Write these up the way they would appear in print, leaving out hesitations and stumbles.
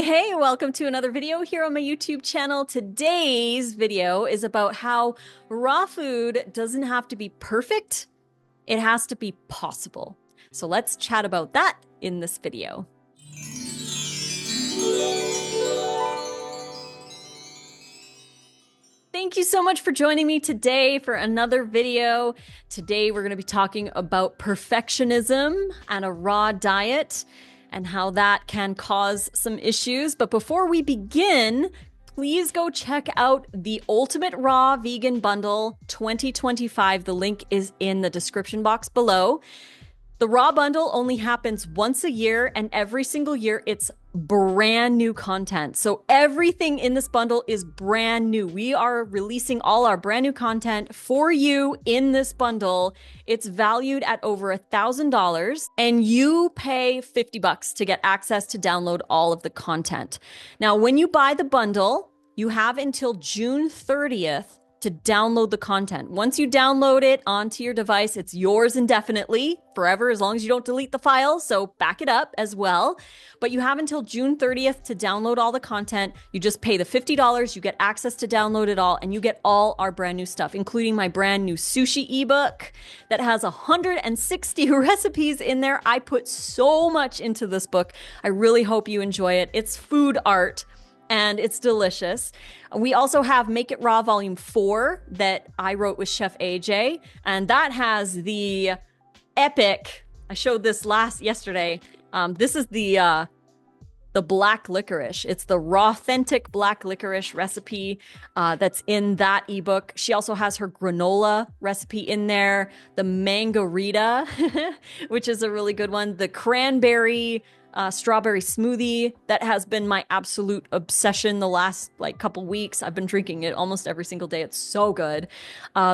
Hey, welcome to another video here on my YouTube channel. Today's video is about how raw food doesn't have to be perfect, it has to be possible. So let's chat about that in this video. Thank you so much for joining me today for another video. Today we're going to be talking about perfectionism and a raw diet and how that can cause some issues. But before we begin, please go check out the Ultimate Raw Vegan Bundle 2025. The link is in the description box below. The raw bundle only happens once a year, and every single year it's brand new content. So everything in this bundle is brand new. We are releasing all our brand new content for you in this bundle. It's valued at over $1,000, and you pay $50 to get access to download all of the content. Now, when you buy the bundle, you have until June 30th to download the content. Once you download it onto your device, it's yours indefinitely, forever, as long as you don't delete the file. So back it up as well. But you have until June 30th to download all the content. You just pay the $50, you get access to download it all, and you get all our brand new stuff, including my brand new sushi ebook that has 160 recipes in there. I put so much into this book. I really hope you enjoy it. It's food art, and it's delicious. We also have Make It Raw Volume 4 that I wrote with Chef AJ, and that has the epic, I showed this yesterday. This is the black licorice. It's the raw, authentic black licorice recipe that's in that ebook. She also has her granola recipe in there, the mangarita, which is a really good one, the cranberry strawberry smoothie that has been my absolute obsession the last couple weeks. I've been drinking it almost every single day. It's so good.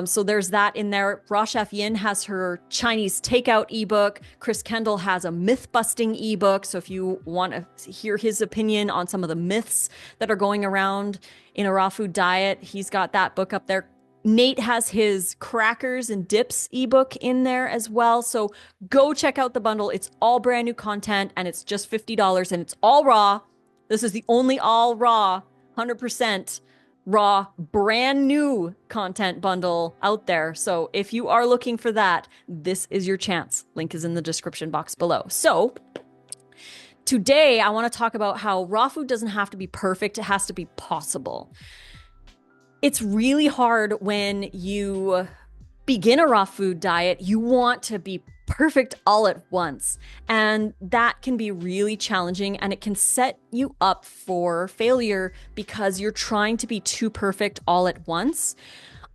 So there's that in there. Raw Chef Yin has her Chinese takeout ebook. Chris Kendall has a myth busting ebook. So if you want to hear his opinion on some of the myths that are going around in a raw food diet, he's got that book up there. Nate has his crackers and dips ebook in there as well. So go check out the bundle. It's all brand new content and it's just $50 and it's all raw. This is the only all raw, 100% raw, brand new content bundle out there. So if you are looking for that, this is your chance. Link is in the description box below. So today I want to talk about how raw food doesn't have to be perfect. It has to be possible. It's really hard when you begin a raw food diet. You want to be perfect all at once. And that can be really challenging and it can set you up for failure because you're trying to be too perfect all at once.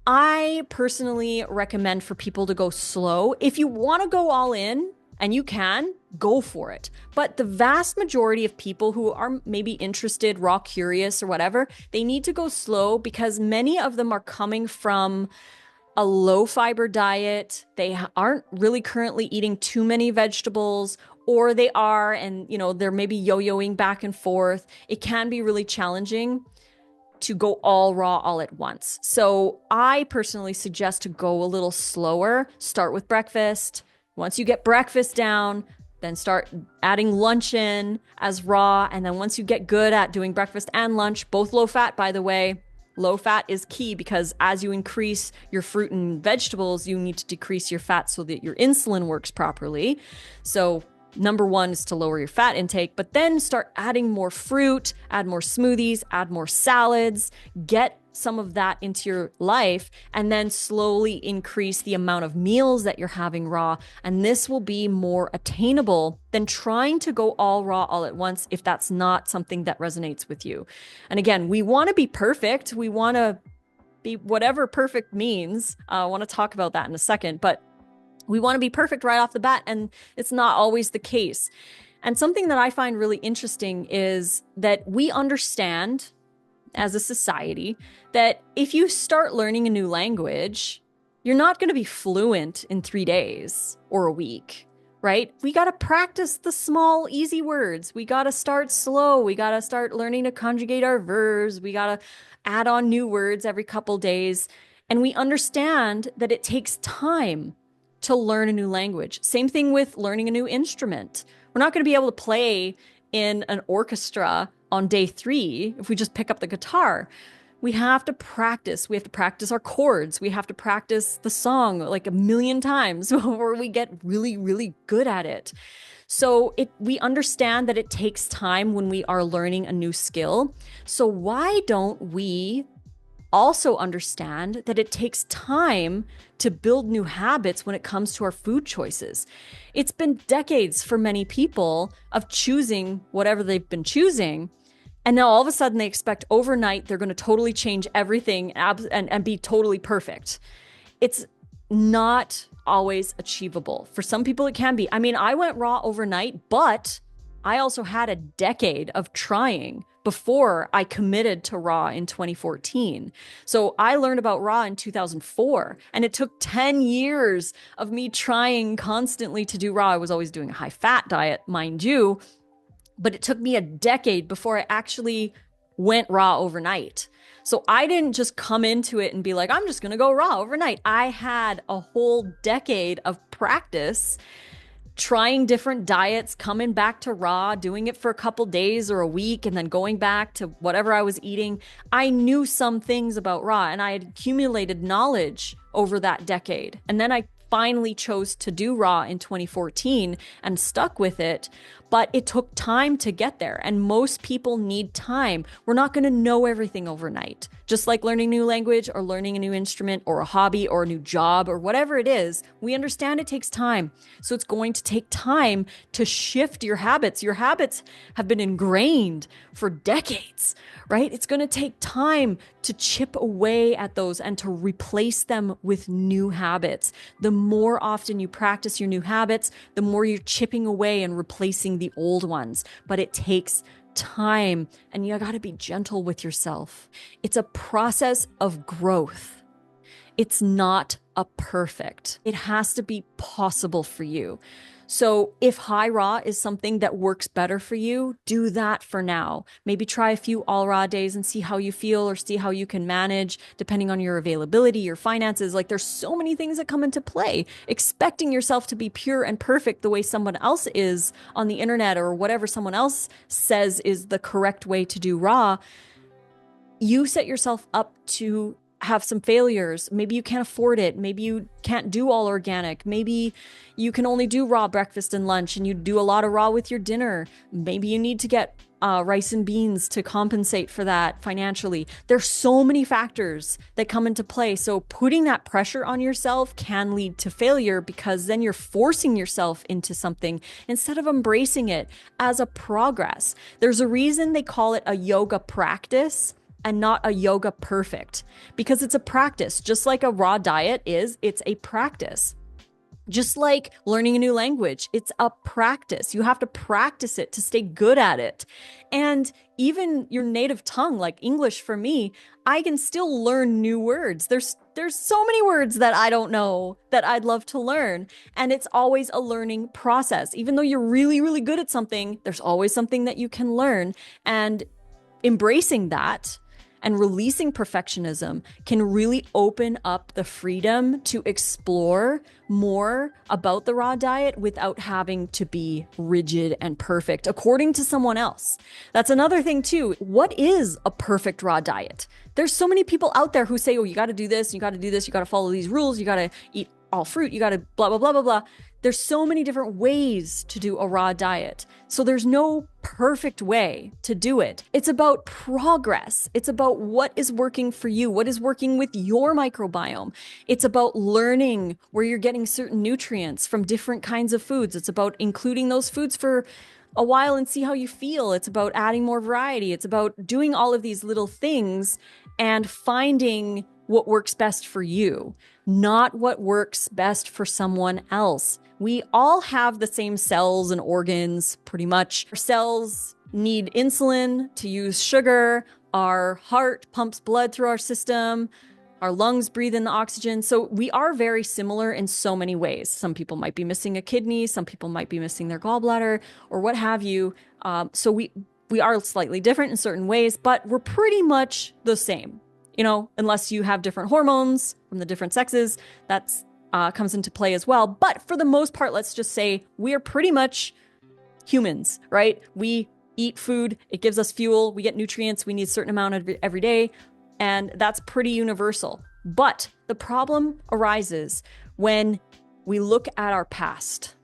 I personally recommend for people to go slow. If you want to go all in, and you can, go for it. But the vast majority of people who are maybe interested, raw curious or whatever, they need to go slow because many of them are coming from a low fiber diet. They aren't really currently eating too many vegetables, or they are, and they're maybe yo-yoing back and forth. It can be really challenging to go all raw all at once. So I personally suggest to go a little slower. Start with breakfast. Once you get breakfast down, then start adding lunch in as raw. And then once you get good at doing breakfast and lunch, both low fat, by the way, low fat is key because as you increase your fruit and vegetables, you need to decrease your fat so that your insulin works properly. So number one is to lower your fat intake, but then start adding more fruit, add more smoothies, add more salads, get some of that into your life, and then slowly increase the amount of meals that you're having raw. And this will be more attainable than trying to go all raw all at once if that's not something that resonates with you. And again, we want to be perfect. We want to be whatever perfect means. I want to talk about that in a second, but we want to be perfect right off the bat, and it's not always the case. And something that I find really interesting is that we understand as a society that if you start learning a new language, you're not going to be fluent in 3 days or a week, right? We got to practice the small, easy words. We got to start slow. We got to start learning to conjugate our verbs. We got to add on new words every couple days. And we understand that it takes time to learn a new language. Same thing with learning a new instrument. We're not going to be able to play in an orchestra on day 3, if we just pick up the guitar, we have to practice. We have to practice our chords. We have to practice the song like a million times before we get really, really good at it. So we understand that it takes time when we are learning a new skill. So why don't we also understand that it takes time to build new habits when it comes to our food choices? It's been decades for many people of choosing whatever they've been choosing. And now all of a sudden they expect overnight they're going to totally change everything and be totally perfect. It's not always achievable. For some people, it can be. I mean, I went raw overnight, but I also had a decade of trying before I committed to raw in 2014. So I learned about raw in 2004, and it took 10 years of me trying constantly to do raw. I was always doing a high fat diet, mind you, but it took me a decade before I actually went raw overnight. So I didn't just come into it and be like, I'm just going to go raw overnight. I had a whole decade of practice trying different diets, coming back to raw, doing it for a couple days or a week, and then going back to whatever I was eating. I knew some things about raw, and I had accumulated knowledge over that decade. And then I finally chose to do raw in 2014 and stuck with it. But it took time to get there, and most people need time. We're not going to know everything overnight. Just like learning a new language or learning a new instrument or a hobby or a new job or whatever it is, we understand it takes time. So it's going to take time to shift your habits. Your habits have been ingrained for decades, right? It's going to take time to chip away at those and to replace them with new habits. The more often you practice your new habits, the more you're chipping away and replacing the old ones. But it takes time, and you got to be gentle with yourself. It's a process of growth. It's not a perfect. It has to be possible for you. So if high raw is something that works better for you, do that for now. Maybe try a few all raw days and see how you feel, or see how you can manage depending on your availability, your finances. Like, there's so many things that come into play. Expecting yourself to be pure and perfect the way someone else is on the internet, or whatever someone else says is the correct way to do raw, you set yourself up to have some failures. Maybe you can't afford it. Maybe you can't do all organic. Maybe you can only do raw breakfast and lunch, and you do a lot of raw with your dinner. Maybe you need to get rice and beans to compensate for that financially. There's so many factors that come into play. So putting that pressure on yourself can lead to failure, because then you're forcing yourself into something instead of embracing it as a progress. There's a reason they call it a yoga practice and not a yoga perfect, because it's a practice. Just like a raw diet is, it's a practice. Just like learning a new language, it's a practice. You have to practice it to stay good at it. And even your native tongue, like English for me, I can still learn new words. There's so many words that I don't know that I'd love to learn. And it's always a learning process. Even though you're really, really good at something, there's always something that you can learn. And embracing that and releasing perfectionism can really open up the freedom to explore more about the raw diet without having to be rigid and perfect according to someone else. That's another thing too. What is a perfect raw diet? There's so many people out there who say, oh, you got to do this, you got to do this, you got to follow these rules, you got to eat all fruit, you got to blah, blah, blah, blah, blah. There's so many different ways to do a raw diet. So there's no perfect way to do it. It's about progress. It's about what is working for you, what is working with your microbiome. It's about learning where you're getting certain nutrients from different kinds of foods. It's about including those foods for a while and see how you feel. It's about adding more variety. It's about doing all of these little things and finding what works best for you, not what works best for someone else. We all have the same cells and organs, pretty much. Our cells need insulin to use sugar. Our heart pumps blood through our system. Our lungs breathe in the oxygen. So we are very similar in so many ways. Some people might be missing a kidney. Some people might be missing their gallbladder or what have you. So we are slightly different in certain ways, but we're pretty much the same. You know, unless you have different hormones from the different sexes, that's comes into play as well. But for the most part, let's just say we are pretty much humans, right? We eat food, it gives us fuel, we get nutrients, we need a certain amount of every day, and that's pretty universal. But the problem arises when we look at our past,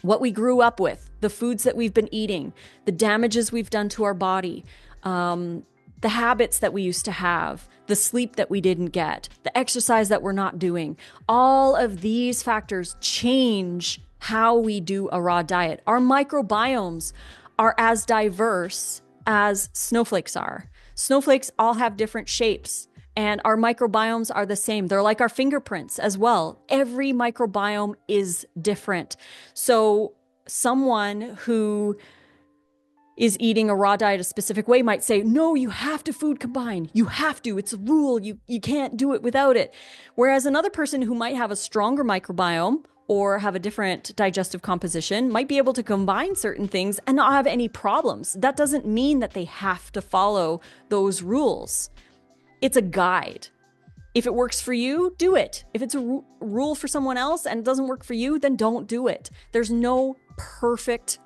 what we grew up with, the foods that we've been eating, the damages we've done to our body, the habits that we used to have, the sleep that we didn't get, the exercise that we're not doing. All of these factors change how we do a raw diet. Our microbiomes are as diverse as snowflakes are. Snowflakes all have different shapes, and our microbiomes are the same. They're like our fingerprints as well. Every microbiome is different. So someone who is eating a raw diet a specific way might say, no, you have to food combine. You have to. It's a rule. You can't do it without it. Whereas another person who might have a stronger microbiome or have a different digestive composition might be able to combine certain things and not have any problems. That doesn't mean that they have to follow those rules. It's a guide. If it works for you, do it. If it's a rule for someone else and it doesn't work for you, then don't do it. There's no perfect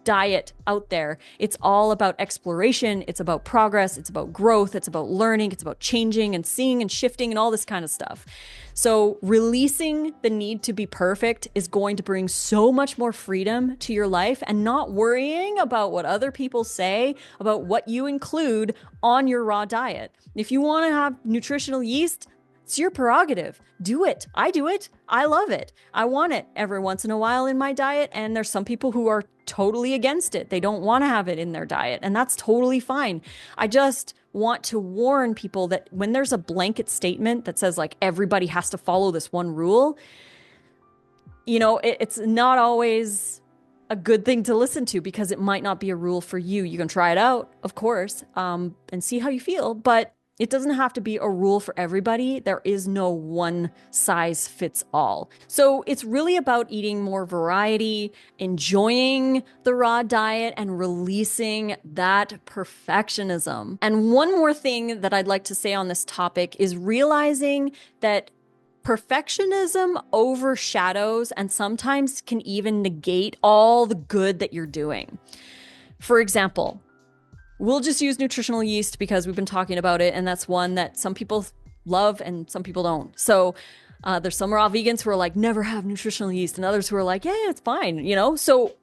diet out there. It's all about exploration. It's about progress. It's about growth. It's about learning. It's about changing and seeing and shifting and all this kind of stuff. So releasing the need to be perfect is going to bring so much more freedom to your life, and not worrying about what other people say about what you include on your raw diet. If you want to have nutritional yeast, it's your prerogative. Do it. I do it. I love it. I want it every once in a while in my diet. And there's some people who are totally against it. They don't want to have it in their diet, and that's totally fine. I just want to warn people that when there's a blanket statement that says like everybody has to follow this one rule, it's not always a good thing to listen to, because it might not be a rule for you. You can try it out, of course, and see how you feel, but it doesn't have to be a rule for everybody. There is no one size fits all. So it's really about eating more variety, enjoying the raw diet, and releasing that perfectionism. And one more thing that I'd like to say on this topic is realizing that perfectionism overshadows and sometimes can even negate all the good that you're doing. For example, we'll just use nutritional yeast because we've been talking about it, and that's one that some people love and some people don't. So there's some raw vegans who are like, never have nutritional yeast, and others who are like, yeah, it's fine, So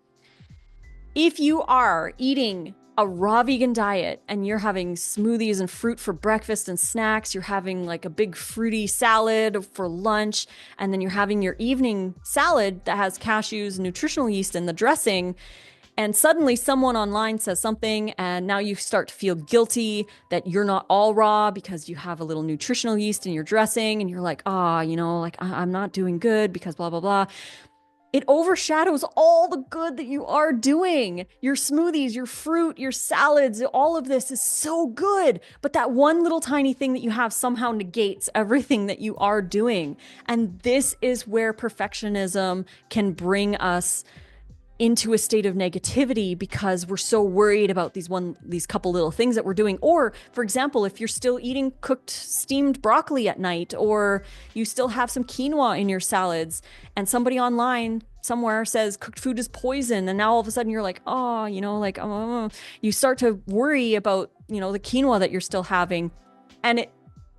if you are eating a raw vegan diet and you're having smoothies and fruit for breakfast and snacks, you're having like a big fruity salad for lunch, and then you're having your evening salad that has cashews and nutritional yeast in the dressing, and suddenly someone online says something, and now you start to feel guilty that you're not all raw because you have a little nutritional yeast in your dressing, and you're like, I'm not doing good because blah, blah, blah. It overshadows all the good that you are doing. Your smoothies, your fruit, your salads, all of this is so good. But that one little tiny thing that you have somehow negates everything that you are doing. And this is where perfectionism can bring us into a state of negativity, because we're so worried about these couple little things that we're doing. Or, for example, if you're still eating cooked steamed broccoli at night, or you still have some quinoa in your salads, and somebody online somewhere says cooked food is poison, and now all of a sudden you're like, you start to worry about, the quinoa that you're still having, and it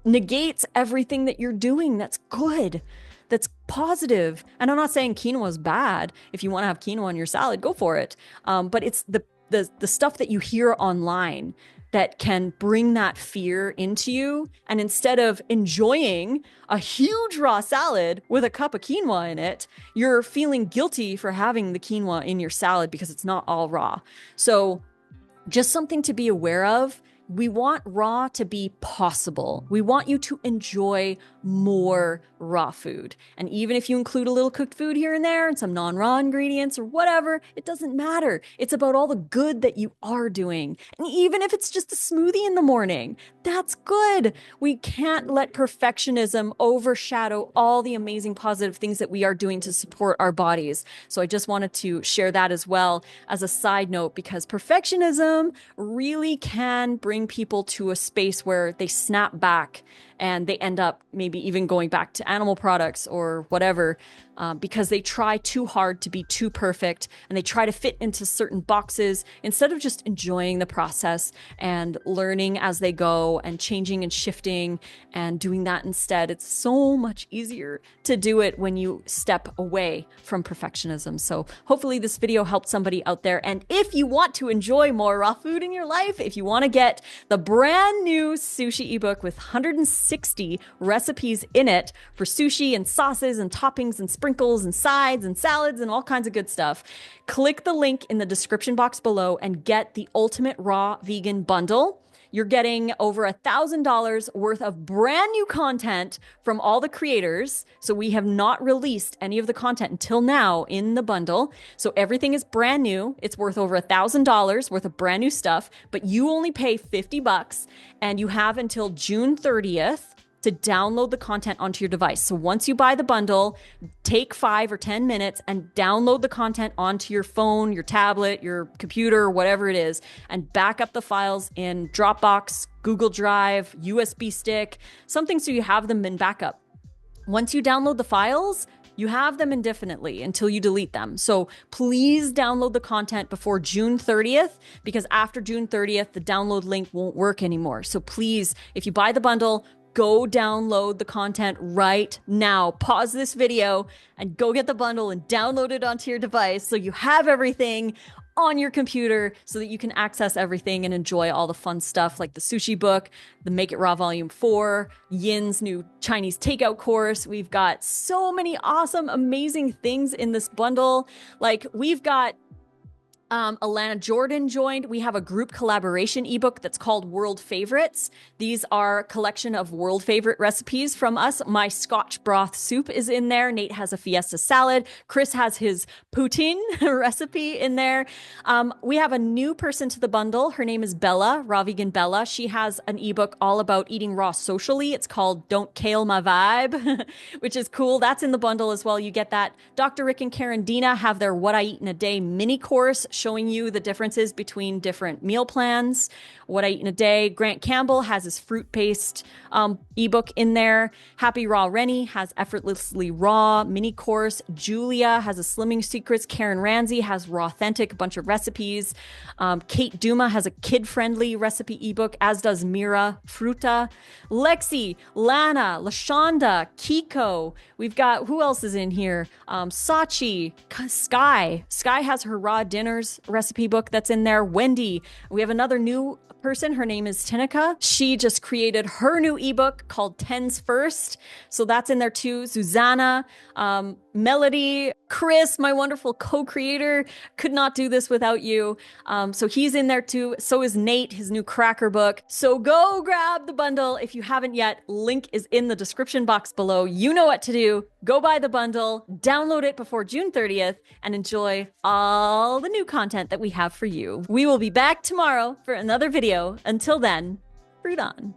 negates everything that you're doing that's good, that's positive. And I'm not saying quinoa is bad. If you want to have quinoa in your salad, go for it. But it's the stuff that you hear online that can bring that fear into you. And instead of enjoying a huge raw salad with a cup of quinoa in it, you're feeling guilty for having the quinoa in your salad because it's not all raw. So just something to be aware of. We want raw to be possible. We want you to enjoy more raw food. And even if you include a little cooked food here and there and some non-raw ingredients or whatever, it doesn't matter. It's about all the good that you are doing. And even if it's just a smoothie in the morning, that's good. We can't let perfectionism overshadow all the amazing positive things that we are doing to support our bodies. So I just wanted to share that as well as a side note, because perfectionism really can bring people to a space where they snap back and they end up maybe even going back to animal products or whatever, because they try too hard to be too perfect, and they try to fit into certain boxes instead of just enjoying the process and learning as they go and changing and shifting and doing that instead. It's so much easier to do it when you step away from perfectionism. So hopefully this video helped somebody out there. And if you want to enjoy more raw food in your life, if you want to get the brand new sushi ebook with 160 recipes in it for sushi and sauces and toppings and sprinkles and sides and salads and all kinds of good stuff, click the link in the description box below and get the Ultimate Raw Vegan Bundle. You're getting over $1,000 worth of brand new content from all the creators. So we have not released any of the content until now in the bundle. So everything is brand new. It's worth over $1,000 worth of brand new stuff, but you only pay $50, and you have until June 30th to download the content onto your device. So once you buy the bundle, take 5 or 10 minutes and download the content onto your phone, your tablet, your computer, whatever it is, and back up the files in Dropbox, Google Drive, USB stick, something so you have them in backup. Once you download the files, you have them indefinitely until you delete them. So please download the content before June 30th, because after June 30th, the download link won't work anymore. So please, if you buy the bundle, go download the content right now. Pause this video and go get the bundle and download it onto your device so you have everything on your computer so that you can access everything and enjoy all the fun stuff like the sushi book, the Make It Raw Volume 4, Yin's new Chinese takeout course. We've got so many awesome, amazing things in this bundle. Like we've got Alana Jordan joined. We have a group collaboration ebook that's called World Favorites. These are a collection of world favorite recipes from us. My Scotch broth soup is in there. Nate has a fiesta salad. Chris has his poutine recipe in there. We have a new person to the bundle. Her name is Bella, Raw Vegan Bella. She has an ebook all about eating raw socially. It's called Don't Kale My Vibe, which is cool. That's in the bundle as well. You get that. Dr. Rick and Karen Dina have their What I Eat in a Day mini course showing you the differences between different meal plans, what I eat in a day. Grant Campbell has his fruit-based ebook in there. Happy Raw Rennie has Effortlessly Raw mini course. Julia has a Slimming Secrets. Karen Ramsey has Raw Authentic, a bunch of recipes. Kate Duma has a kid-friendly recipe ebook, as does Mira Fruta. Lexi, Lana, Lashonda, Kiko. We've got, who else is in here? Sachi, Sky. Sky has her raw dinners recipe book that's in there. Wendy. We have another new person. Her name is Tinica. She just created her new ebook called Tens First. So that's in there too. Susanna, Melody, Chris, my wonderful co-creator, could not do this without you. So he's in there too. So is Nate, his new cracker book. So go grab the bundle if you haven't yet. Link is in the description box below. You know what to do. Go buy the bundle, download it before June 30th, and enjoy all the new content that we have for you. We will be back tomorrow for another video. Until then, fruit on.